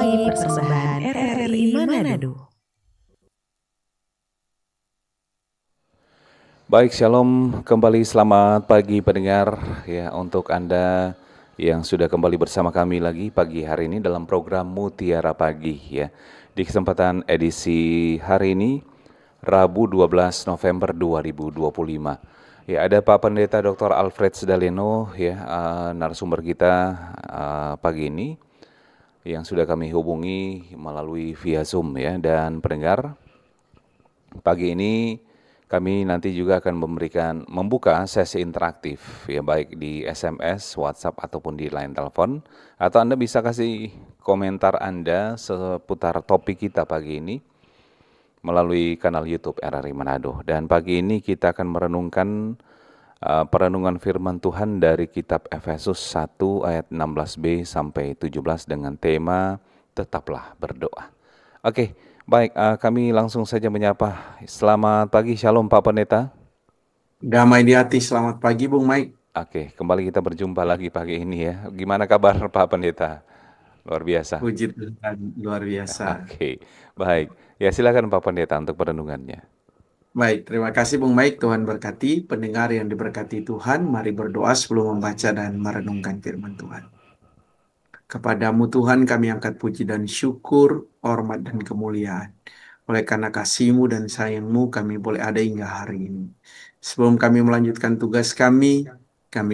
Pagi persembahan RRI Manado. Baik, Shalom, kembali selamat pagi pendengar ya untuk Anda yang sudah kembali bersama kami lagi pagi hari ini dalam program Mutiara Pagi ya. Di kesempatan edisi hari ini Rabu 12 November 2025. Ya, ada Pak Pendeta Dr. Alfred Sedaleno ya, narasumber kita pagi ini yang sudah kami hubungi melalui via Zoom ya. Dan pendengar, pagi ini kami nanti juga akan membuka sesi interaktif ya, baik di SMS, WhatsApp ataupun di line telepon, atau Anda bisa kasih komentar Anda seputar topik kita pagi ini melalui kanal YouTube RRI Manado. Dan pagi ini kita akan merenungkan perenungan firman Tuhan dari kitab Efesus 1 ayat 16b sampai 17 dengan tema tetaplah berdoa. Oke, baik, kami langsung saja menyapa. Selamat pagi, Shalom Pak Pendeta. Damai di hati, selamat pagi Bung Mike. Oke, kembali kita berjumpa lagi pagi ini ya. Gimana kabar Pak Pendeta? Luar biasa. Puji Tuhan, luar biasa. Oke, baik. Ya, silakan Pak Pendeta untuk perenungannya. Baik, terima kasih Bung Mike. Tuhan berkati pendengar yang diberkati Tuhan. Mari berdoa sebelum membaca dan merenungkan firman Tuhan. Kepadamu Tuhan kami angkat puji dan syukur, hormat dan kemuliaan. Oleh karena kasih-Mu dan sayang-Mu kami boleh ada hingga hari ini. Sebelum kami melanjutkan tugas kami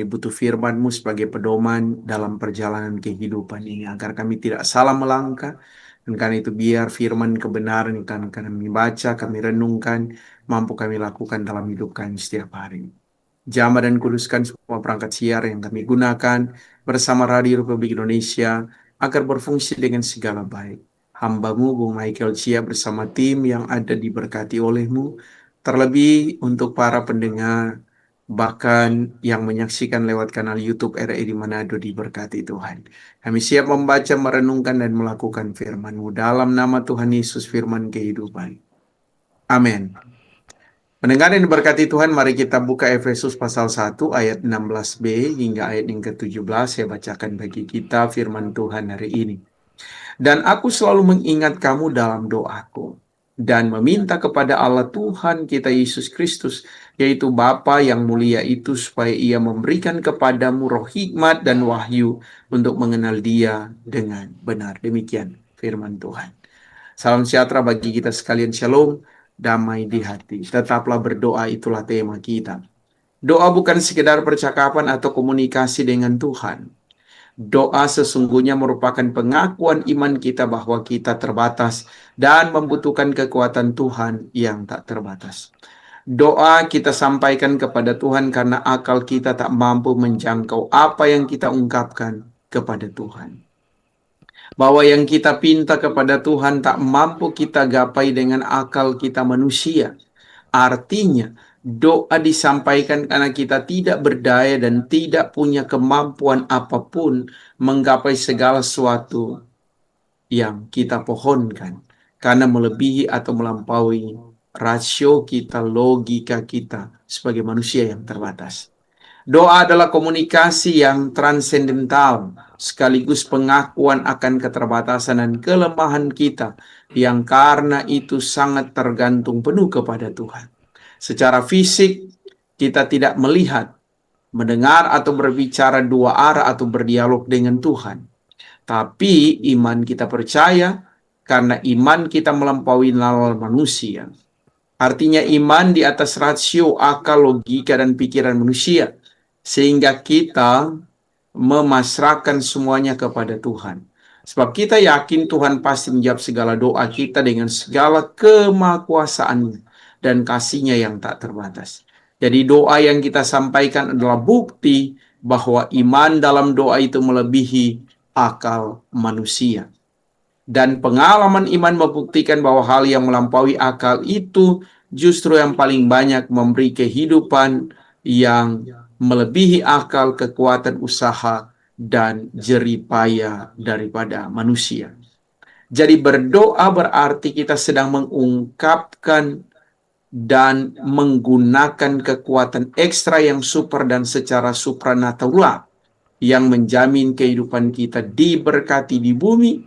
butuh firman-Mu sebagai pedoman dalam perjalanan kehidupan ini, agar kami tidak salah melangkah. Dan karena itu biar firman kebenaran yang akan kami baca, kami renungkan, mampu kami lakukan dalam hidup kami setiap hari. Jamah dan kuduskan semua perangkat siar yang kami gunakan bersama Radio Republik Indonesia agar berfungsi dengan segala baik. Hamba-Mu Bung Michael Chia bersama tim yang ada diberkati oleh-Mu, terlebih untuk para pendengar bahkan yang menyaksikan lewat kanal YouTube RRI Manado diberkati Tuhan. Kami siap membaca, merenungkan dan melakukan firman-Mu dalam nama Tuhan Yesus, firman kehidupan. Amin. Pendengar yang diberkati Tuhan, mari kita buka Efesus pasal 1 ayat 16b hingga ayat yang ke-17. Saya bacakan bagi kita firman Tuhan hari ini. Dan aku selalu mengingat kamu dalam doaku dan meminta kepada Allah Tuhan kita Yesus Kristus, yaitu Bapa yang mulia itu, supaya Ia memberikan kepadamu roh hikmat dan wahyu untuk mengenal Dia dengan benar. Demikian firman Tuhan. Salam sejahtera bagi kita sekalian, shalom, damai di hati. Tetaplah berdoa, itulah tema kita. Doa bukan sekedar percakapan atau komunikasi dengan Tuhan. Doa sesungguhnya merupakan pengakuan iman kita bahwa kita terbatas dan membutuhkan kekuatan Tuhan yang tak terbatas. Doa kita sampaikan kepada Tuhan karena akal kita tak mampu menjangkau apa yang kita ungkapkan kepada Tuhan. Bahwa yang kita pinta kepada Tuhan tak mampu kita gapai dengan akal kita manusia. Artinya, doa disampaikan karena kita tidak berdaya dan tidak punya kemampuan apapun menggapai segala sesuatu yang kita pohonkan, karena melebihi atau melampaui rasio kita, logika kita sebagai manusia yang terbatas. Doa adalah komunikasi yang transendental, sekaligus pengakuan akan keterbatasan dan kelemahan kita, yang karena itu sangat tergantung penuh kepada Tuhan. Secara fisik, kita tidak melihat, mendengar atau berbicara dua arah atau berdialog dengan Tuhan. Tapi iman kita percaya karena iman kita melampaui nalar manusia. Artinya iman di atas rasio, akal, logika, dan pikiran manusia. Sehingga kita memasrahkan semuanya kepada Tuhan. Sebab kita yakin Tuhan pasti menjawab segala doa kita dengan segala kemahakuasaan dan kasih-Nya yang tak terbatas. Jadi doa yang kita sampaikan adalah bukti bahwa iman dalam doa itu melebihi akal manusia. Dan pengalaman iman membuktikan bahwa hal yang melampaui akal itu justru yang paling banyak memberi kehidupan yang melebihi akal, kekuatan usaha, dan jerih payah daripada manusia. Jadi berdoa berarti kita sedang mengungkapkan dan menggunakan kekuatan ekstra yang super dan secara supranatural yang menjamin kehidupan kita diberkati di bumi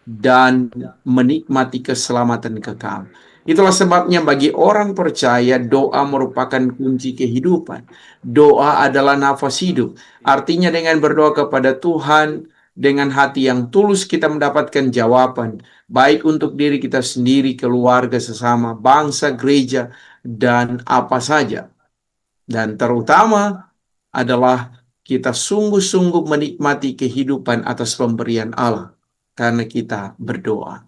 dan menikmati keselamatan kekal. Itulah sebabnya bagi orang percaya doa merupakan kunci kehidupan. Doa adalah nafas hidup. Artinya dengan berdoa kepada Tuhan, dengan hati yang tulus kita mendapatkan jawaban. Baik untuk diri kita sendiri, keluarga, sesama, bangsa, gereja, dan apa saja. Dan terutama adalah kita sungguh-sungguh menikmati kehidupan atas pemberian Allah karena kita berdoa.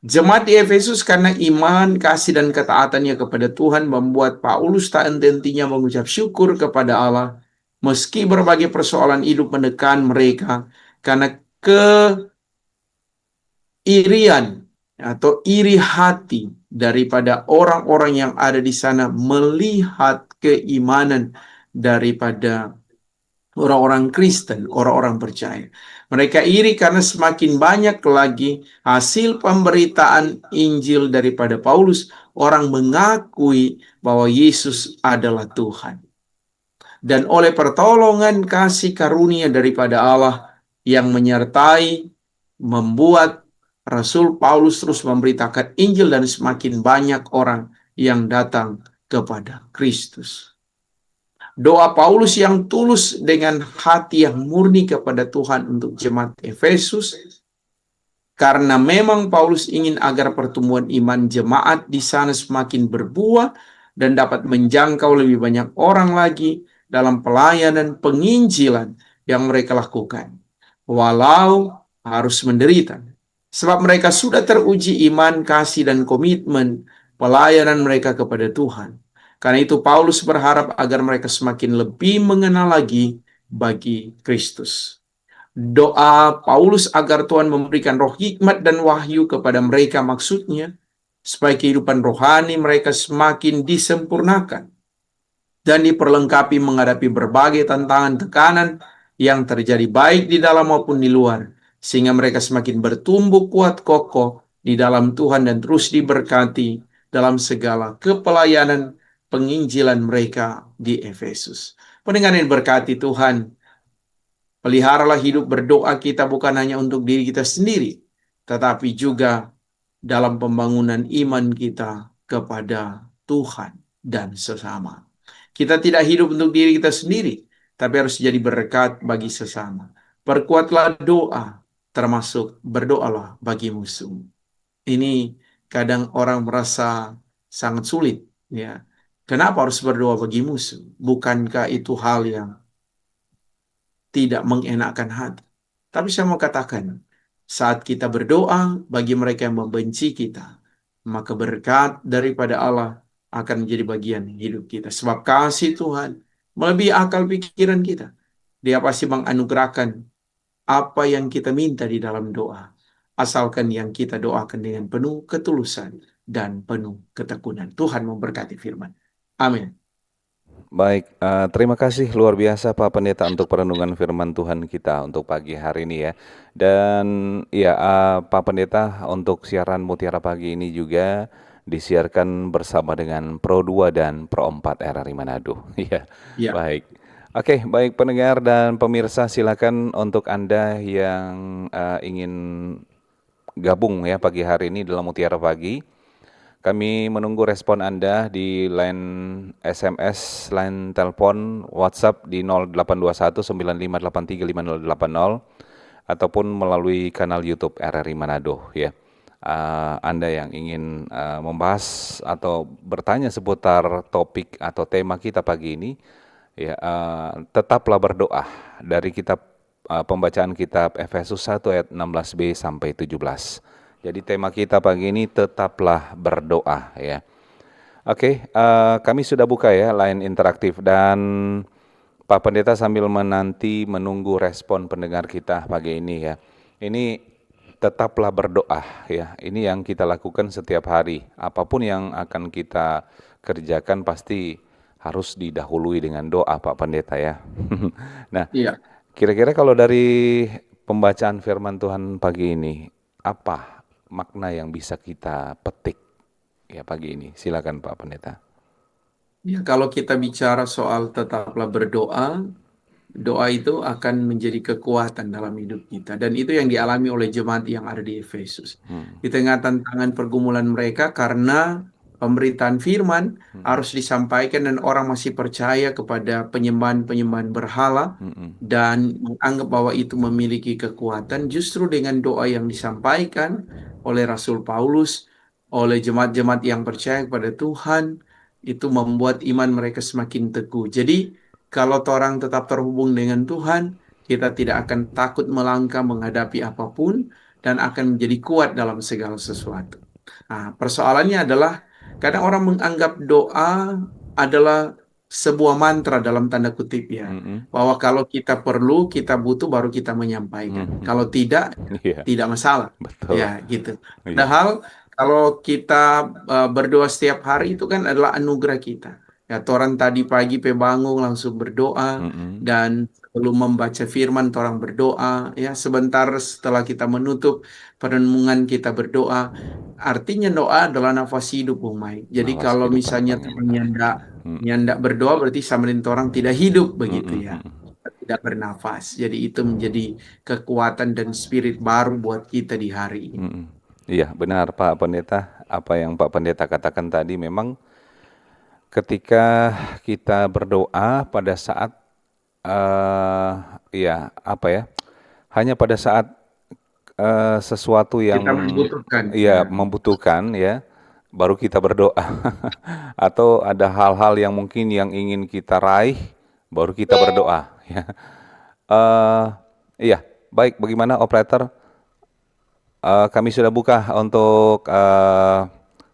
Jemaat di Efesus karena iman, kasih, dan ketaatannya kepada Tuhan membuat Paulus tak henti-hentinya mengucap syukur kepada Allah meski berbagai persoalan hidup menekan mereka karena keirian atau iri hati daripada orang-orang yang ada di sana melihat keimanan daripada orang-orang Kristen, orang-orang percaya. Mereka iri karena semakin banyak lagi hasil pemberitaan Injil daripada Paulus, orang mengakui bahwa Yesus adalah Tuhan. Dan oleh pertolongan kasih karunia daripada Allah yang menyertai, membuat Rasul Paulus terus memberitakan Injil dan semakin banyak orang yang datang kepada Kristus. Doa Paulus yang tulus dengan hati yang murni kepada Tuhan untuk jemaat Efesus, karena memang Paulus ingin agar pertumbuhan iman jemaat di sana semakin berbuah dan dapat menjangkau lebih banyak orang lagi dalam pelayanan penginjilan yang mereka lakukan, walau harus menderita. Sebab mereka sudah teruji iman, kasih, dan komitmen pelayanan mereka kepada Tuhan. Karena itu Paulus berharap agar mereka semakin lebih mengenal lagi bagi Kristus. Doa Paulus agar Tuhan memberikan roh hikmat dan wahyu kepada mereka maksudnya, supaya kehidupan rohani mereka semakin disempurnakan dan diperlengkapi menghadapi berbagai tantangan tekanan yang terjadi baik di dalam maupun di luar, sehingga mereka semakin bertumbuh kuat kokoh di dalam Tuhan dan terus diberkati dalam segala kepelayanan penginjilan mereka di Efesus. Pendengar yang berkati Tuhan, peliharalah hidup berdoa kita bukan hanya untuk diri kita sendiri, tetapi juga dalam pembangunan iman kita kepada Tuhan dan sesama. Kita tidak hidup untuk diri kita sendiri, tapi harus jadi berkat bagi sesama. Perkuatlah doa, termasuk berdoalah bagi musuh. Ini kadang orang merasa sangat sulit, ya. Kenapa harus berdoa bagi musuh? Bukankah itu hal yang tidak mengenakkan hati? Tapi saya mau katakan, saat kita berdoa bagi mereka yang membenci kita, maka berkat daripada Allah akan menjadi bagian hidup kita. Sebab kasih Tuhan melebihi akal pikiran kita. Dia pasti menganugerahkan apa yang kita minta di dalam doa. Asalkan yang kita doakan dengan penuh ketulusan dan penuh ketekunan. Tuhan memberkati firman. Amin. Baik, terima kasih luar biasa Pak Pendeta untuk perenungan firman Tuhan kita untuk pagi hari ini ya. Dan ya Pak Pendeta, untuk siaran Mutiara Pagi ini juga disiarkan bersama dengan Pro 2 dan Pro 4 RRI Manado. Ya, Ya. baik. Oke, baik pendengar dan pemirsa, silakan untuk Anda yang ingin gabung ya pagi hari ini dalam Mutiara Pagi. Kami menunggu respon Anda di line SMS, line telepon, WhatsApp di 0821 9583 5080 ataupun melalui kanal YouTube RRI Manado ya. Anda yang ingin membahas atau bertanya seputar topik atau tema kita pagi ini ya, tetaplah berdoa dari kitab pembacaan kitab Efesus 1 ayat 16b sampai 17. Jadi tema kita pagi ini tetaplah berdoa ya. Oke, kami sudah buka ya line interaktif dan Pak Pendeta sambil menunggu respon pendengar kita pagi ini ya. Ini tetaplah berdoa ya. Ini yang kita lakukan setiap hari. Apapun yang akan kita kerjakan pasti harus didahului dengan doa Pak Pendeta ya. Nah, Iya. kira-kira kalau dari pembacaan firman Tuhan pagi ini, apa makna yang bisa kita petik ya pagi ini? Silakan Pak Pendeta. Ya, kalau kita bicara soal tetaplah berdoa, doa itu akan menjadi kekuatan dalam hidup kita. Dan itu yang dialami oleh jemaat yang ada di Efesus. Di tengah tantangan pergumulan mereka karena pemberitaan firman harus disampaikan dan orang masih percaya kepada penyembahan-penyembahan berhala dan menganggap bahwa itu memiliki kekuatan. Justru dengan doa yang disampaikan oleh Rasul Paulus, oleh jemaat-jemaat yang percaya kepada Tuhan, itu membuat iman mereka semakin teguh. Jadi kalau orang tetap terhubung dengan Tuhan, kita tidak akan takut melangkah menghadapi apapun dan akan menjadi kuat dalam segala sesuatu. Nah, persoalannya adalah kadang orang menganggap doa adalah sebuah mantra dalam tanda kutip ya, bahwa kalau kita perlu, kita butuh, baru kita menyampaikan. Kalau tidak, Iya, tidak masalah. betul. Ya, gitu. Iya. Padahal kalau kita berdoa setiap hari itu kan adalah anugerah kita. Ya, toran tadi pagi bangun langsung berdoa dan sebelum membaca firman orang berdoa. Ya, sebentar setelah kita menutup perenungan kita berdoa. Artinya doa adalah nafas hidup, Bung Mai. Jadi Nafas kalau kehidupan misalnya orang yang orang nyandak berdoa berarti samarin orang tidak hidup begitu ya. Tidak bernafas. Jadi itu menjadi kekuatan dan spirit baru buat kita di hari ini. Iya, benar Pak Pendeta. Apa yang Pak Pendeta katakan tadi memang ketika kita berdoa pada saat hanya pada saat sesuatu yang Kita membutuhkan. membutuhkan ya, baru kita berdoa. Atau ada hal-hal yang mungkin yang ingin kita raih, baru kita berdoa. Ya. Iya, baik. Bagaimana operator? Kami sudah buka untuk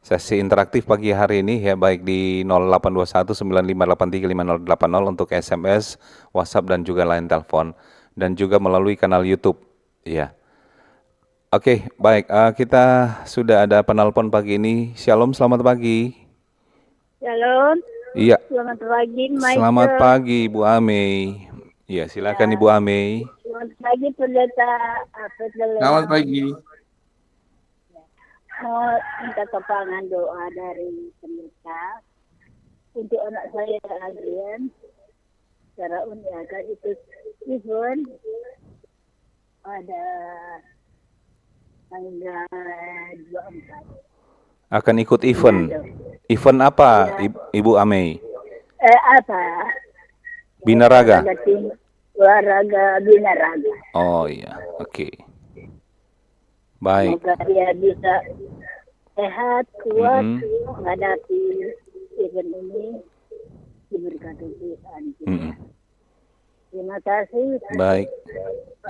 sesi interaktif pagi hari ini ya, baik di 082195835080 untuk SMS, WhatsApp dan juga line telepon, dan juga melalui kanal YouTube. Ya. Oke, baik. Kita sudah ada penelpon pagi ini. Shalom, selamat pagi. Shalom. Iya. Selamat pagi, Michael. Selamat pagi, Bu Amei. Iya, silakan Ibu Amei. Selamat pagi, Pendeta Petrus. Selamat pagi. Mau minta topangan doa dari pendeta untuk anak saya Adrian. Secara uniakan itu event pada tanggal 24. Akan ikut event. Event apa, Ibu Amei? Apa? Binaraga. Olahraga binaraga. Oh iya, oke. Baik. Semoga dia bisa sehat, kuat, menghadapi event ini. Diberkati Tuhan. Terima kasih. Baik.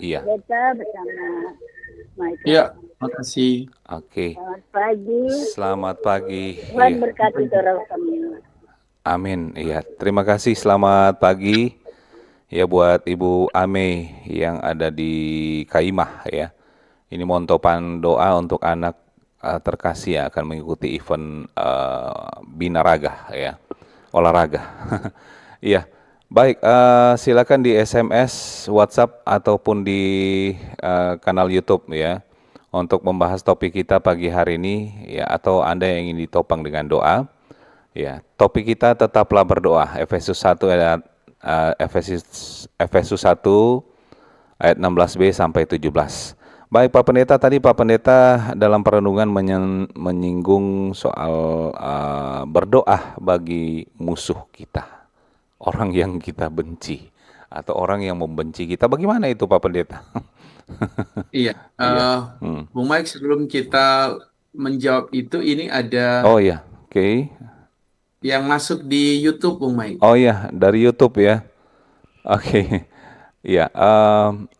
Iya. Kita bersama Michael. Iya, makasih. Oke. Selamat pagi. Selamat pagi. Tuhan Iya. berkati saudara semua. Amin. Iya, terima kasih. Selamat pagi. Ya buat Ibu Ame yang ada di Kaimah ya. Ini mohon topan doa untuk anak terkasih yang akan mengikuti event binaraga ya, olahraga. Iya, baik. Silakan di SMS, WhatsApp ataupun di kanal YouTube ya untuk membahas topik kita pagi hari ini ya, atau Anda yang ingin ditopang dengan doa. Ya, topik kita tetaplah berdoa. Efesus 1 ayat Efesus 1 ayat 16b sampai 17. Baik Pak Pendeta, tadi Pak Pendeta dalam perenungan menyinggung soal berdoa bagi musuh kita, orang yang kita benci atau orang yang membenci kita. Bagaimana itu Pak Pendeta? Iya, Bung Mike, sebelum kita menjawab itu, ini ada Oh iya, oke. yang masuk di YouTube, Bung Mike. Oh iya, dari YouTube ya. Oke. Iya,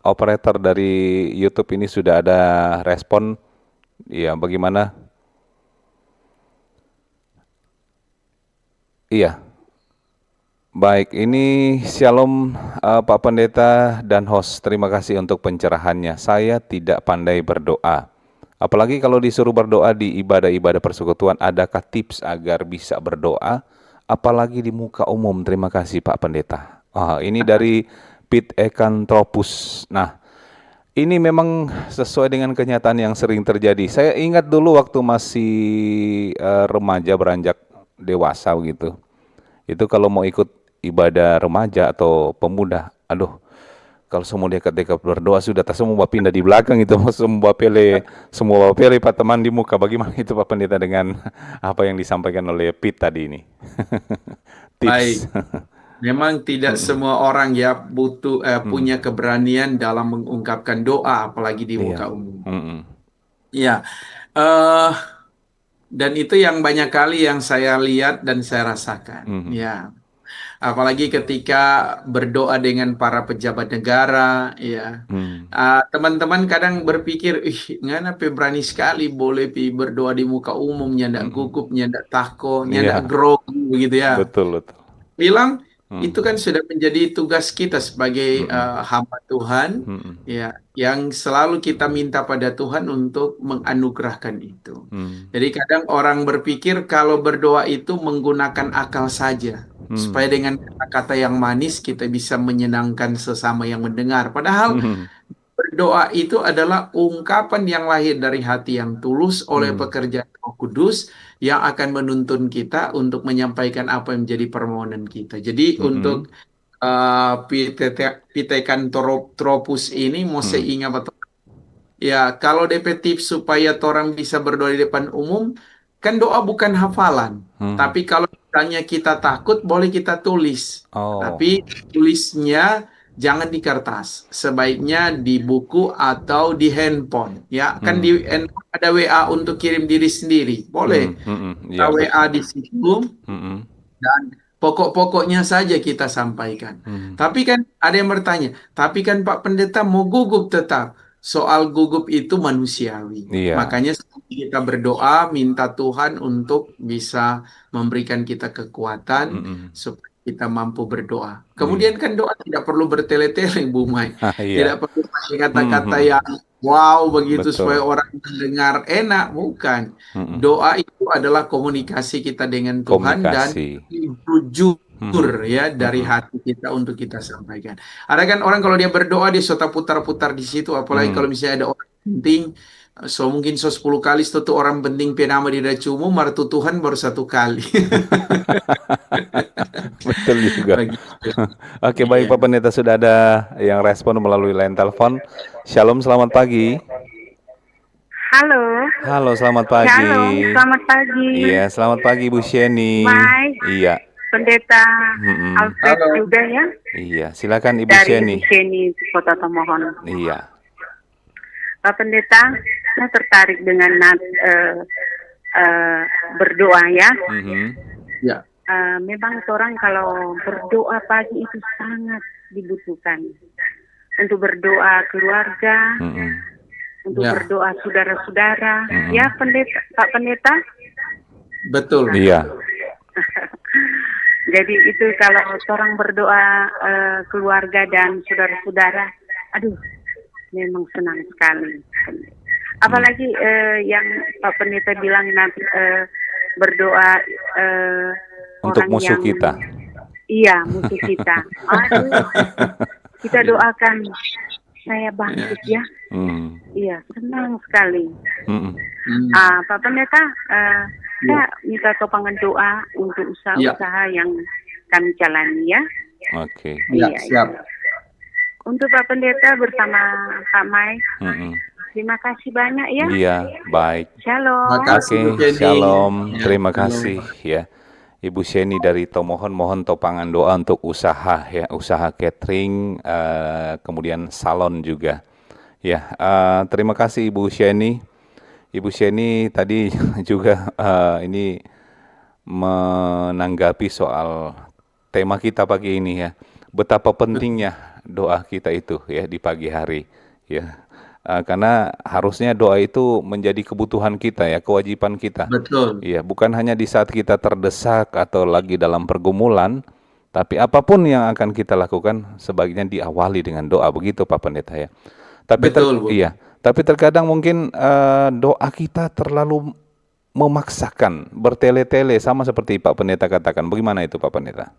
operator dari YouTube ini sudah ada respon. Iya, bagaimana? Iya. Baik, ini Shalom Pak Pendeta dan host. Terima kasih untuk pencerahannya. Saya tidak pandai berdoa. Apalagi kalau disuruh berdoa di ibadah-ibadah persekutuan, adakah tips agar bisa berdoa? Apalagi di muka umum. Terima kasih Pak Pendeta. Ini dari Pit Ekanthropus. Nah, ini memang sesuai dengan kenyataan yang sering terjadi. Saya ingat dulu waktu masih remaja beranjak dewasa gitu. Itu kalau mau ikut ibadah remaja atau pemuda, aduh, Kalau semua dia ketika berdoa sudah tak semua pindah di belakang itu semua pele Pak teman di muka. Bagaimana itu Pak Pendeta dengan apa yang disampaikan oleh Pit tadi ini? Baik. Tips. Memang tidak semua orang ya butuh punya keberanian dalam mengungkapkan doa, apalagi di muka Iya. umum. Mm-mm. Ya, eh, dan itu yang banyak kali yang saya lihat dan saya rasakan. Mhm. Ya, apalagi ketika berdoa dengan para pejabat negara, ya. Hmm. Teman-teman kadang berpikir, ngana berani sekali boleh berdoa di muka umum, nyandak gugup, nyandak tako, nyandak Iya. grogi, begitu ya. Betul. Bilang itu kan sudah menjadi tugas kita sebagai hamba Tuhan, Mm-mm. ya, yang selalu kita minta pada Tuhan untuk menganugerahkan itu. Jadi kadang orang berpikir kalau berdoa itu menggunakan akal saja, supaya dengan kata-kata yang manis kita bisa menyenangkan sesama yang mendengar. Padahal berdoa itu adalah ungkapan yang lahir dari hati yang tulus oleh pekerjaan Roh Kudus yang akan menuntun kita untuk menyampaikan apa yang menjadi permohonan kita. Jadi untuk pitekan tropus ini mau saya ingat betul. Ya, kalau DP tips supaya orang bisa berdoa di depan umum, kan doa bukan hafalan. Tapi kalau misalnya kita takut, boleh kita tulis. Oh. Tapi tulisnya jangan di kertas, sebaiknya di buku atau di handphone. Ya, kan di handphone ada WA untuk kirim diri sendiri, boleh. Ya, WA di situ dan pokok-pokoknya saja kita sampaikan. Tapi kan ada yang bertanya, tapi kan Pak Pendeta mau gugup tetap. Soal gugup itu manusiawi. Iya. Makanya kita berdoa minta Tuhan untuk bisa memberikan kita kekuatan supaya kita mampu berdoa. Kemudian kan doa tidak perlu bertele-tele, Bu Mai. Iya. Tidak perlu pakai kata-kata yang wow begitu Betul. supaya orang mendengar enak, bukan. Doa itu adalah komunikasi kita dengan Tuhan dan jujur ya dari hati kita untuk kita sampaikan. Ada kan orang kalau dia berdoa dia suka putar-putar di situ, apalagi kalau misalnya ada orang penting, mungkin 10 kali itu orang penting penama di dacumu, martu Tuhan baru 1 kali. Betul juga. Oke, baik Pak Pendeta, sudah ada yang respon melalui line telepon. Shalom, selamat pagi. Halo, selamat pagi. Shalom, selamat pagi. Iya, selamat pagi Bu Sheni. Baik. Iya. Pendeta Alfred juga ya. Iya, silakan Ibu Dari Sheni. Ibu Sheni, Kota Tomohon. Iya. Pak Pendeta, saya tertarik dengan berdoa ya. Ya. Memang orang kalau berdoa pagi itu sangat dibutuhkan. Untuk berdoa keluarga, untuk berdoa saudara-saudara. Ya, Pak Pendeta? Betul. Iya. Jadi itu kalau orang berdoa keluarga dan saudara-saudara, aduh, memang senang sekali. Apalagi yang Pak Pendeta bilang nanti berdoa untuk orang musuh yang, kita. Iya, musuh kita. Aduh, kita doakan saya bangkit ya. Iya, senang sekali. Pak Pendeta, saya minta topangan doa untuk usaha-usaha yang kami jalani ya. Oke. Ya, siap. Untuk Pak Pendeta bersama Pak Mai, terima kasih banyak ya. Iya, baik. Shalom. Oke, shalom. Terima kasih ya. Ibu Sheni dari Tomohon, mohon topangan doa untuk usaha ya, usaha catering, kemudian salon juga. Ya, terima kasih Ibu Sheni. Ibu Sheni tadi juga ini menanggapi soal tema kita pagi ini ya. Betapa pentingnya doa kita itu ya di pagi hari ya. Karena harusnya doa itu menjadi kebutuhan kita ya, kewajiban kita. Betul. Iya, bukan hanya di saat kita terdesak atau lagi dalam pergumulan, tapi apapun yang akan kita lakukan sebaiknya diawali dengan doa, begitu Pak Pendeta ya. Tapi Betul, Bu. iya, tapi terkadang mungkin doa kita terlalu memaksakan, bertele-tele, sama seperti Pak Pendeta katakan. Bagaimana itu Pak Pendeta?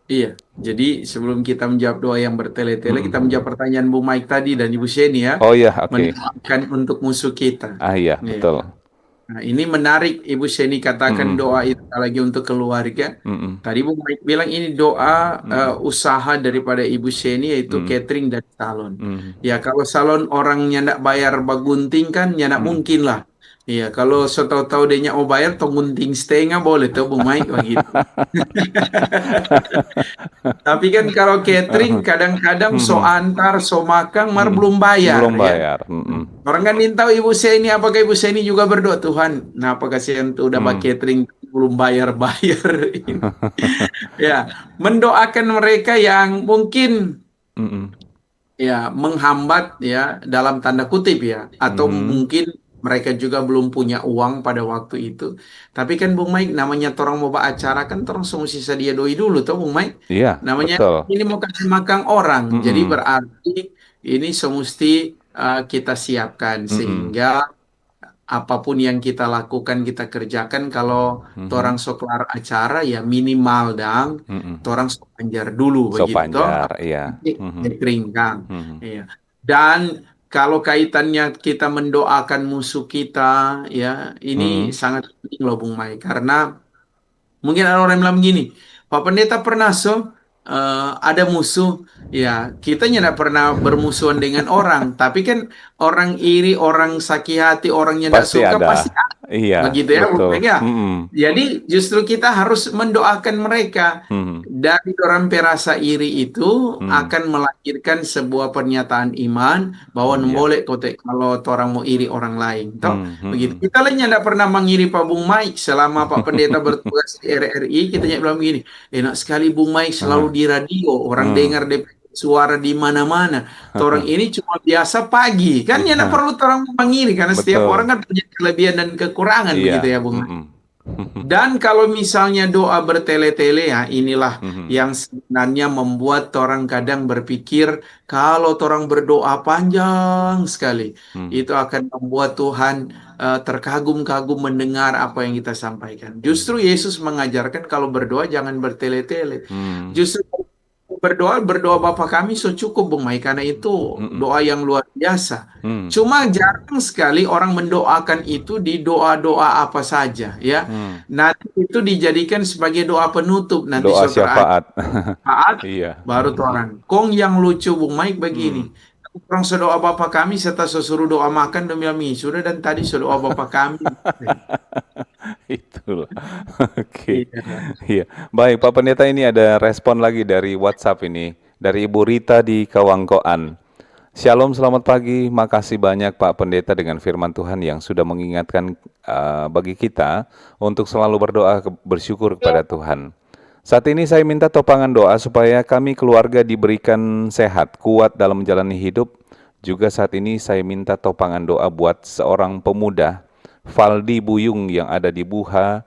Iya, jadi sebelum kita menjawab doa yang bertele-tele, kita menjawab pertanyaan Bu Mike tadi dan Ibu Sheni ya. Oh iya, oke. Mendoakan untuk musuh kita. Iya, betul. Nah, ini menarik Ibu Seni katakan doa itu lagi untuk keluarga. Tadi Bu Mike bilang ini doa usaha daripada Ibu Seni yaitu catering dan salon. Ya kalau salon orangnya ndak bayar bagunting kan ya ndak mungkin lah. Iya, kalau tahu-tahu dia mau bayar, tong gunting setengah boleh tuh Bu Mike begitu. Tapi kan kalau catering kadang-kadang so antar, so makan, mar belum bayar. Belum Ya. bayar. Orang kan ingin tahu Ibu Seni, apakah Ibu Seni juga berdoa Tuhan? Nah, apa kasihan tuh udah pakai catering belum bayar-bayar. Ya, mendoakan mereka yang mungkin ya menghambat ya dalam tanda kutip ya, atau mungkin mereka juga belum punya uang pada waktu itu. Tapi kan Bung Mike, namanya torang mau acara kan torang mesti sedia doi dulu tuh Bung Mike. Iya, Namanya betul. ini mau kasih makan orang. Jadi berarti ini semesti kita siapkan sehingga apapun yang kita lakukan kita kerjakan kalau torang soklar acara ya minimal dang torang sok panjar dulu So begitu toh. panjar, iya. Catering kan. Iya. Dan kalau kaitannya kita mendoakan musuh kita, ya ini sangat penting loh Bung Mai. Karena mungkin ada orang yang bilang begini, Pak Pendeta pernah ada musuh, ya kita tidak pernah bermusuhan dengan orang. Tapi kan orang iri, orang sakit hati, orang yang tidak Pasti suka ada. pasti ada. Iya, Begitu ya, betul. Bung Mai, ya. Jadi justru kita harus mendoakan mereka. Dari orang perasa iri itu akan melahirkan sebuah pernyataan iman bahwa boleh kotek kalau orang mau iri orang lain. Toh, begitu. Kita lainnya tidak pernah mengiri Pak Bung Mike selama Pak Pendeta bertugas di RRI. Kita bilang begini, enak sekali Bung Mike selalu di radio, orang dengar suara di mana-mana. Orang ini cuma biasa pagi, kan ya tidak perlu orang mengiri karena setiap Betul. orang kan punya kelebihan dan kekurangan Iya. begitu ya Bung Mike. Dan kalau misalnya doa bertele-tele ya inilah yang sebenarnya membuat orang kadang berpikir kalau orang berdoa panjang sekali itu akan membuat Tuhan terkagum-kagum mendengar apa yang kita sampaikan. Justru Yesus mengajarkan kalau berdoa jangan bertele-tele. Justru berdoa Bapa kami cukup Bung Mai karena itu doa yang luar biasa. Cuma jarang sekali orang mendoakan itu di doa-doa apa saja ya. Nanti itu dijadikan sebagai doa penutup nanti Doa syafaat. Iya. baru tuh orang. Kong yang lucu Bung Mike begini. Orang sedoa Bapa kami serta sesuruh doa makan demi kami sudah dan tadi sedoa Bapa kami. Itulah. Oke. Iya. Baik, Pak Pendeta, ini ada respon lagi dari WhatsApp ini dari Ibu Rita di Kawangkoan. Shalom, selamat pagi. Makasih banyak Pak Pendeta dengan firman Tuhan yang sudah mengingatkan bagi kita untuk selalu berdoa bersyukur kepada Tuhan. Saat ini saya minta topangan doa supaya kami keluarga diberikan sehat, kuat dalam menjalani hidup. Juga saat ini saya minta topangan doa buat seorang pemuda, Valdi Buyung, yang ada di Buha.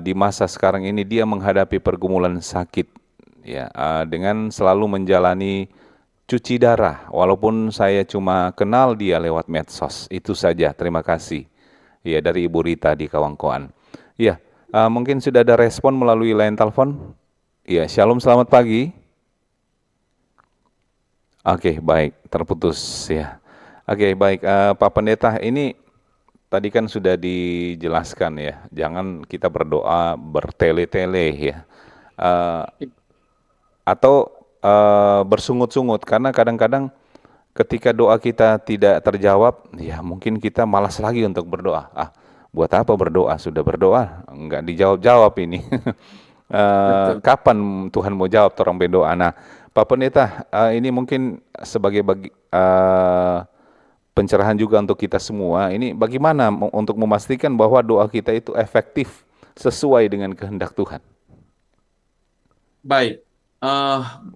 Di masa sekarang ini dia menghadapi pergumulan sakit, ya, dengan selalu menjalani cuci darah. Walaupun saya cuma kenal dia lewat medsos, itu saja. Terima kasih. Ya, dari Ibu Rita di Kawangkoan. Ya. Mungkin sudah ada respon melalui line telepon. Ya, shalom, selamat pagi. Oke, baik, terputus ya. Oke, baik, Pak Pendeta, ini tadi kan sudah dijelaskan ya, jangan kita berdoa bertele-tele ya, atau bersungut-sungut, karena kadang-kadang ketika doa kita tidak terjawab, ya mungkin kita malas lagi untuk berdoa. Buat apa berdoa? Sudah berdoa, enggak dijawab-jawab ini. Kapan Tuhan mau jawab orang berdoa? Nah, Pak Pendeta, ini mungkin sebagai pencerahan juga untuk kita semua. Ini bagaimana untuk memastikan bahwa doa kita itu efektif sesuai dengan kehendak Tuhan? Baik.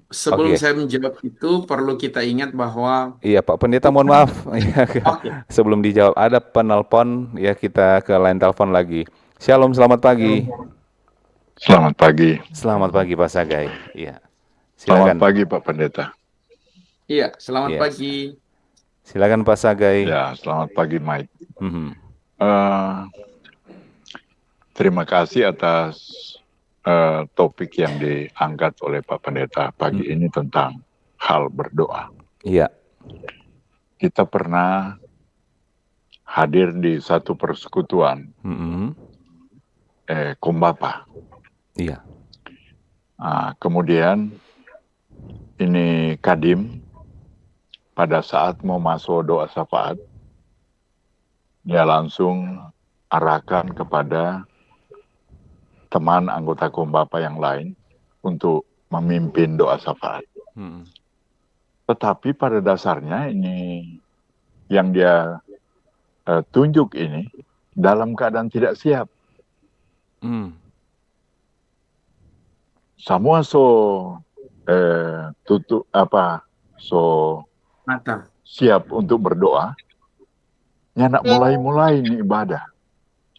Sebelum saya menjawab itu perlu kita ingat bahwa iya Pak Pendeta, mohon maaf sebelum dijawab ada penelpon ya, kita ke line telepon lagi. Shalom, selamat pagi. Selamat pagi. Selamat pagi Pak Sagai. Iya. Silakan. Selamat pagi Pak Pendeta. Iya, selamat pagi. Silakan Pak Sagai. Ya, selamat pagi Mike. Terima kasih atas topik yang diangkat oleh Pak Pendeta pagi ini tentang hal berdoa. Iya. Kita pernah hadir di satu persekutuan Kumbapa. Iya. Kemudian ini Kadim pada saat mau masuk doa syafaat, dia langsung arahkan kepada teman anggota Kumbapa yang lain untuk memimpin doa syafaat. Tetapi pada dasarnya ini yang dia tunjuk ini dalam keadaan tidak siap. Semua siap untuk berdoa. Ya nak mulai ini ibadah.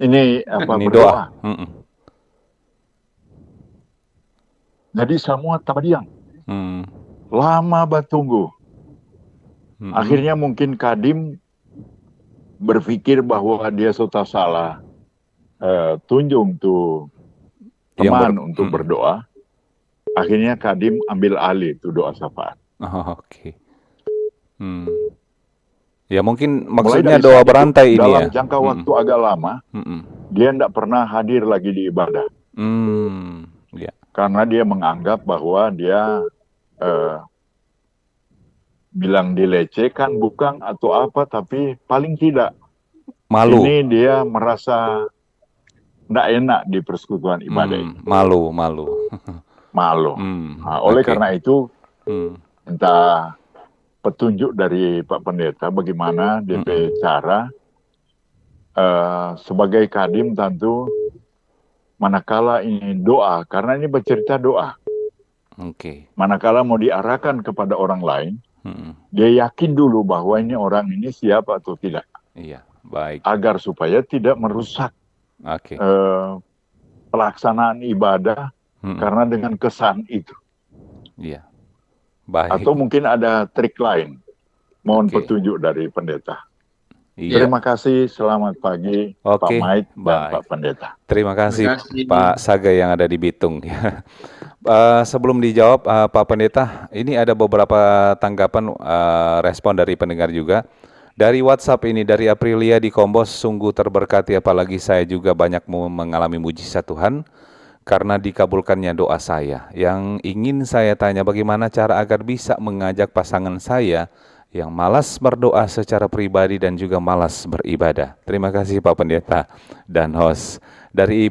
Ini berdoa. Jadi semua terdiam. Lama bertunggu. Akhirnya mungkin Kadim berpikir bahwa dia sudah salah tunjuk tuh teman untuk berdoa. Akhirnya Kadim ambil alih itu doa syafaat. Oke. Ya mungkin maksudnya doa berantai ini dalam ya. Jangka waktu agak lama, dia tidak pernah hadir lagi di ibadah. Ya. Karena dia menganggap bahwa dia bilang dilecehkan bukan atau apa, tapi paling tidak malu. Ini dia merasa tidak enak di persekutuan ibadah ini. Malu. Oleh karena itu, minta petunjuk dari Pak Pendeta bagaimana DP cara sebagai Kadim tentu manakala ini doa, karena ini bercerita doa. Manakala mau diarahkan kepada orang lain, dia yakin dulu bahwa ini orang ini siap atau tidak. Iya, baik. Agar supaya tidak merusak pelaksanaan ibadah karena dengan kesan itu. Iya. Baik. Atau mungkin ada trik lain. Mohon petunjuk dari pendeta. Iya. Terima kasih, selamat pagi Pak Mike dan Pak Pendeta. Terima kasih Pak Saga yang ada di Bitung. Sebelum dijawab Pak Pendeta, ini ada beberapa tanggapan respon dari pendengar juga. Dari WhatsApp ini, dari Aprilia di Kombos, sungguh terberkati, apalagi saya juga banyak mengalami mujizat Tuhan karena dikabulkannya doa saya. Yang ingin saya tanya, bagaimana cara agar bisa mengajak pasangan saya yang malas berdoa secara pribadi dan juga malas beribadah. Terima kasih Pak Pendeta dan host dari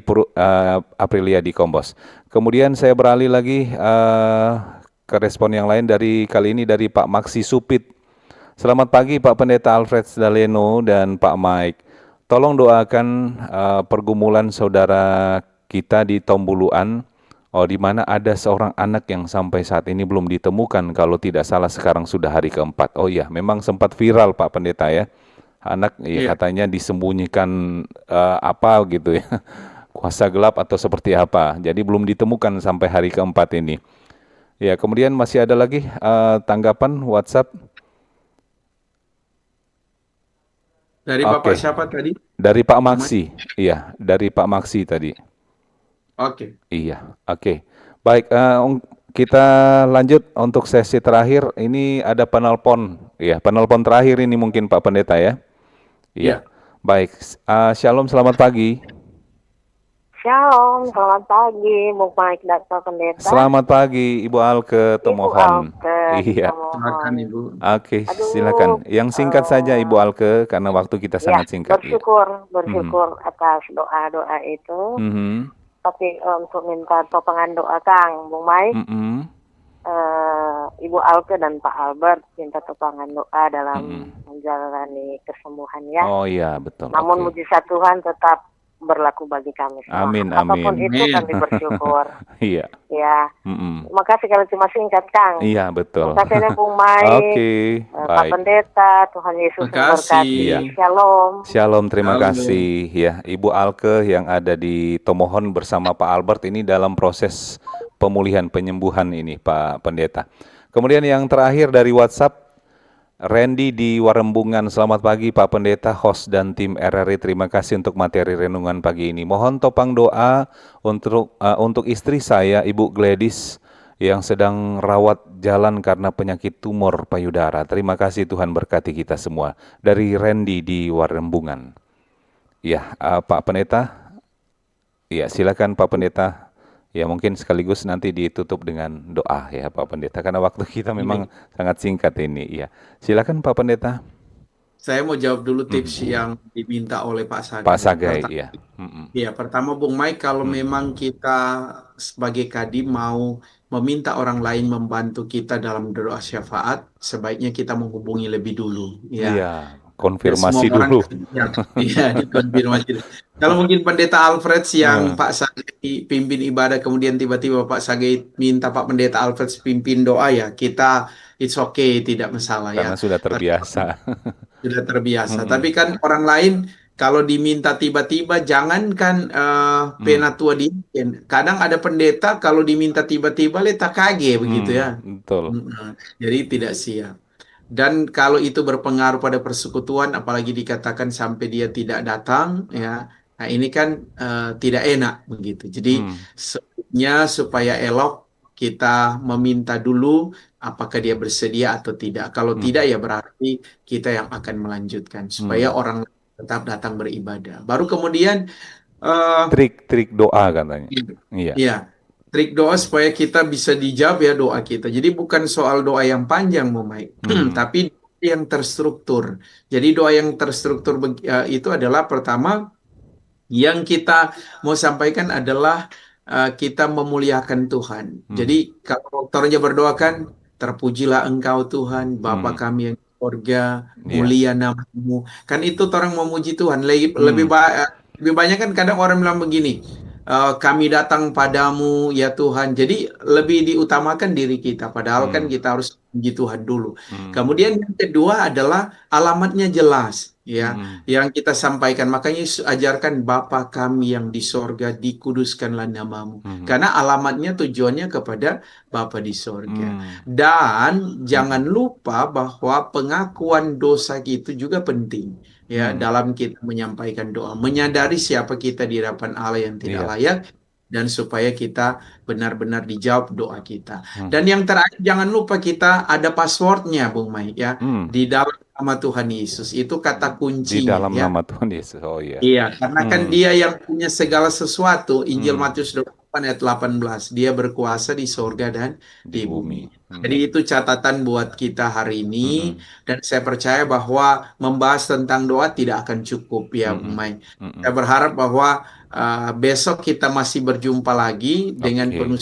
Aprilia di Kombos. Kemudian saya beralih lagi ke respon yang lain, kali ini dari Pak Maksi Supit. Selamat pagi Pak Pendeta Alfred Daleno dan Pak Mike. Tolong doakan pergumulan saudara kita di Tombuluan, di mana ada seorang anak yang sampai saat ini belum ditemukan, kalau tidak salah sekarang sudah hari keempat. Oh iya, memang sempat viral Pak Pendeta ya. Anak katanya disembunyikan apa gitu ya. Kuasa gelap atau seperti apa. Jadi belum ditemukan sampai hari keempat ini. Ya, kemudian masih ada lagi tanggapan WhatsApp. Dari Bapak siapa tadi? Dari Pak Maksi. Iya, dari Pak Maksi tadi. Iya, baik, kita lanjut untuk sesi terakhir. Ini ada penelpon, penelpon terakhir ini mungkin Pak Pendeta ya. Iya. Baik, Shalom, selamat pagi. Shalom, selamat pagi Bu Mike dan Pak Pendeta. Selamat pagi Ibu Alke Tomohon. Iya. Silakan Ibu. Silakan. Yang singkat saja Ibu Alke karena waktu kita sangat singkat. Bersyukur atas doa-doa itu. Tapi untuk minta topangan doa Kang, Bung Mike, Ibu Alke dan Pak Albert minta topangan doa dalam menjalani kesembuhan ya. Oh iya, betul. Namun mujizat Tuhan tetap berlaku bagi kami semua. Amin. Apapun itu kami bersyukur. Iya. Ya. Makasih kalau cuma singkat Kang. Iya, betul. Makasih Bung Mike. Pak Pendeta, Tuhan Yesus memberkati. Shalom. Shalom, terima kasih ya Ibu Alke yang ada di Tomohon bersama Pak Albert ini dalam proses pemulihan penyembuhan ini Pak Pendeta. Kemudian yang terakhir dari WhatsApp, Randy di Warembungan. Selamat pagi Pak Pendeta, host dan tim RRI. Terima kasih untuk materi renungan pagi ini. Mohon topang doa untuk istri saya, Ibu Gladys, yang sedang rawat jalan karena penyakit tumor payudara. Terima kasih Tuhan berkati kita semua. Dari Randy di Warembungan. Ya, Pak Pendeta. Ya, silakan Pak Pendeta. Ya, mungkin sekaligus nanti ditutup dengan doa ya Pak Pendeta, karena waktu kita memang sangat singkat ini. Ya, silakan Pak Pendeta. Saya mau jawab dulu tips yang diminta oleh Pak Sagai. Pak Sagai, ya. Ya, pertama Bung Mike, kalau memang kita sebagai Kadin mau meminta orang lain membantu kita dalam doa syafaat, sebaiknya kita menghubungi lebih dulu. Ya. Iya, konfirmasi dulu. Iya, dikonfirmasi. Kalau mungkin Pendeta Alfred yang Pak Sagai pimpin ibadah, kemudian tiba-tiba Pak Sagai minta Pak Pendeta Alfred pimpin doa, ya kita it's okay, tidak masalah. Karena ya. sudah terbiasa. Sudah terbiasa. Tapi kan orang lain kalau diminta tiba-tiba, jangankan penatua diin. Kadang ada pendeta kalau diminta tiba-tiba letak kage begitu ya. Betul. Jadi tidak siap. Dan kalau itu berpengaruh pada persekutuan, apalagi dikatakan sampai dia tidak datang, ya. Nah ini kan tidak enak begitu. Jadi sebenarnya supaya elok kita meminta dulu apakah dia bersedia atau tidak. Kalau tidak, ya berarti kita yang akan melanjutkan supaya orang tetap datang beribadah. Baru kemudian trik doa katanya. Iya. Trik doa supaya kita bisa dijawab ya doa kita. Jadi bukan soal doa yang panjang, Mike, tapi yang terstruktur. Jadi doa yang terstruktur itu adalah pertama yang kita mau sampaikan adalah kita memuliakan Tuhan. Jadi kalau dokternya berdoa kan, terpujilah Engkau Tuhan, Bapa kami yang di surga, mulia nama-Mu. Kan itu orang memuji Tuhan. Lebih banyak kan kadang orang bilang begini, kami datang padamu ya Tuhan. Jadi lebih diutamakan diri kita. Padahal kan kita harus puji Tuhan dulu. Kemudian yang kedua adalah alamatnya jelas. Ya, yang kita sampaikan. Makanya Yesus ajarkan Bapa kami yang di sorga, dikuduskanlah namamu. Karena alamatnya tujuannya kepada Bapa di sorga. Dan jangan lupa bahwa pengakuan dosa itu juga penting. Ya, dalam kita menyampaikan doa. Menyadari siapa kita di hadapan Allah yang tidak layak. Dan supaya kita benar-benar dijawab doa kita. Dan yang terakhir, jangan lupa kita ada passwordnya, Bung Mai, ya. Di dalam nama Tuhan Yesus. Itu kata kuncinya. Di dalam nama Tuhan Yesus, oh iya. Iya, karena kan dia yang punya segala sesuatu. Injil Matius 28 ayat 18. Dia berkuasa di sorga dan di bumi. Jadi itu catatan buat kita hari ini. Dan saya percaya bahwa membahas tentang doa tidak akan cukup ya, Bung Mai. Saya berharap bahwa besok kita masih berjumpa lagi dengan penuh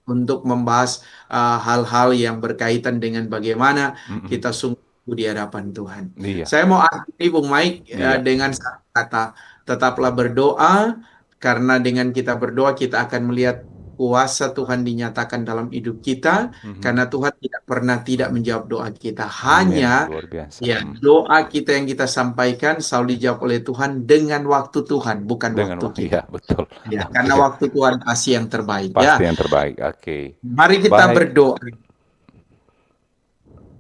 untuk membahas hal-hal yang berkaitan dengan bagaimana kita sungguh di hadapan Tuhan. Saya mau akhiri, Bung Mike, dengan satu kata, tetaplah berdoa, karena dengan kita berdoa kita akan melihat kuasa Tuhan dinyatakan dalam hidup kita, karena Tuhan tidak pernah tidak menjawab doa kita. Hanya ya doa kita yang kita sampaikan selalu dijawab oleh Tuhan dengan waktu Tuhan, bukan waktu kita. Iya, betul. Ya, karena waktu Tuhan pasti yang terbaik. Pasti yang terbaik. Oke. Mari kita berdoa.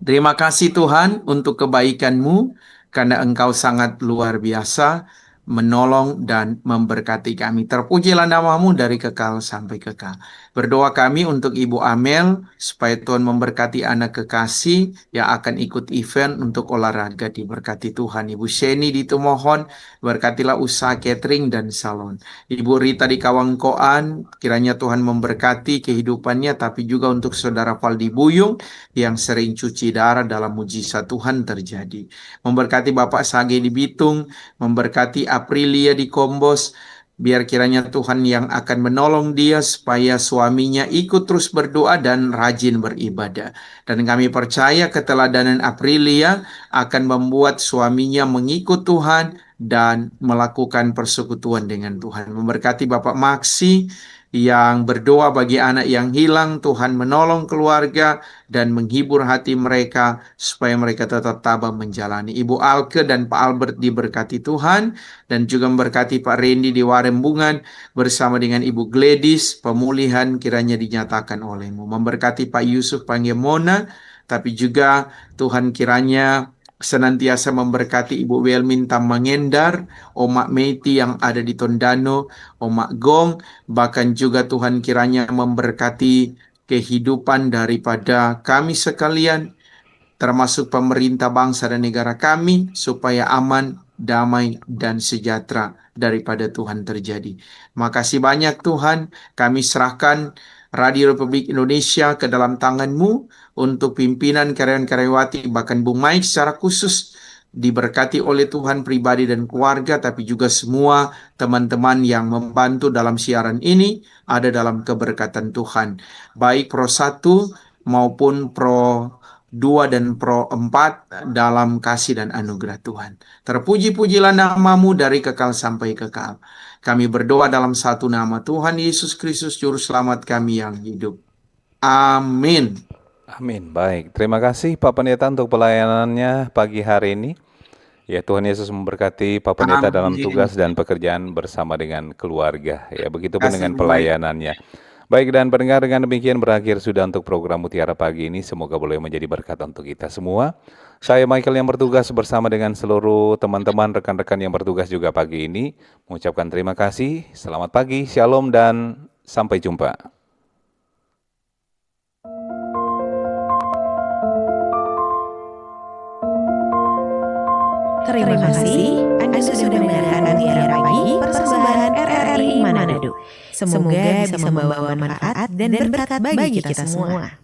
Terima kasih Tuhan untuk kebaikan-Mu, karena Engkau sangat luar biasa, menolong dan memberkati kami. Terpujilah nama-Mu dari kekal sampai kekal. Berdoa kami untuk Ibu Amel, supaya Tuhan memberkati anak kekasih yang akan ikut event untuk olahraga, diberkati Tuhan. Ibu Sheni di Tumohon, berkatilah usaha catering dan salon. Ibu Rita di Kawangkoan, kiranya Tuhan memberkati kehidupannya, tapi juga untuk Saudara Valdi Buyung yang sering cuci darah, dalam mujizat Tuhan terjadi. Memberkati Bapak Sage di Bitung, memberkati Aprilia di Kombos, biar kiranya Tuhan yang akan menolong dia supaya suaminya ikut terus berdoa dan rajin beribadah. Dan kami percaya keteladanan Aprilia akan membuat suaminya mengikut Tuhan dan melakukan persekutuan dengan Tuhan. Memberkati Bapak Maksi yang berdoa bagi anak yang hilang, Tuhan menolong keluarga dan menghibur hati mereka supaya mereka tetap tabah menjalani. Ibu Alke dan Pak Albert diberkati Tuhan, dan juga memberkati Pak Randy di Warembungan bersama dengan Ibu Gladys, pemulihan kiranya dinyatakan oleh-Mu. Memberkati Pak Yusuf Panggemona, tapi juga Tuhan kiranya senantiasa memberkati Ibu Welmin Tamangendar, Omak Meiti yang ada di Tondano, Omak Gong, bahkan juga Tuhan kiranya memberkati kehidupan daripada kami sekalian, termasuk pemerintah bangsa dan negara kami, supaya aman, damai, dan sejahtera daripada Tuhan terjadi. Makasih banyak Tuhan, kami serahkan Radio Republik Indonesia ke dalam tangan-Mu untuk pimpinan karyawan-karyawati, bahkan Bung Mike secara khusus, diberkati oleh Tuhan pribadi dan keluarga, tapi juga semua teman-teman yang membantu dalam siaran ini ada dalam keberkatan Tuhan. Baik Pro 1 maupun Pro 2 dan Pro 4 dalam kasih dan anugerah Tuhan. Terpuji-pujilah nama-Mu dari kekal sampai kekal. Kami berdoa dalam satu nama, Tuhan Yesus Kristus Juru Selamat kami yang hidup. Amin. Amin. Baik, terima kasih Pak Pendeta untuk pelayanannya pagi hari ini. Ya, Tuhan Yesus memberkati Pak Pendeta dalam tugas dan pekerjaan bersama dengan keluarga. Ya, begitupun dengan pelayanannya. Baik, dan pendengar, dengan demikian berakhir sudah untuk program Mutiara Pagi ini. Semoga boleh menjadi berkat untuk kita semua. Saya Michael yang bertugas bersama dengan seluruh teman-teman, rekan-rekan yang bertugas juga pagi ini, mengucapkan terima kasih. Selamat pagi, shalom, dan sampai jumpa. Terima kasih Anda sudah mendengarkan Mutiara Pagi persembahan RRI Manado. Semoga bisa membawa manfaat dan berkat bagi kita semua.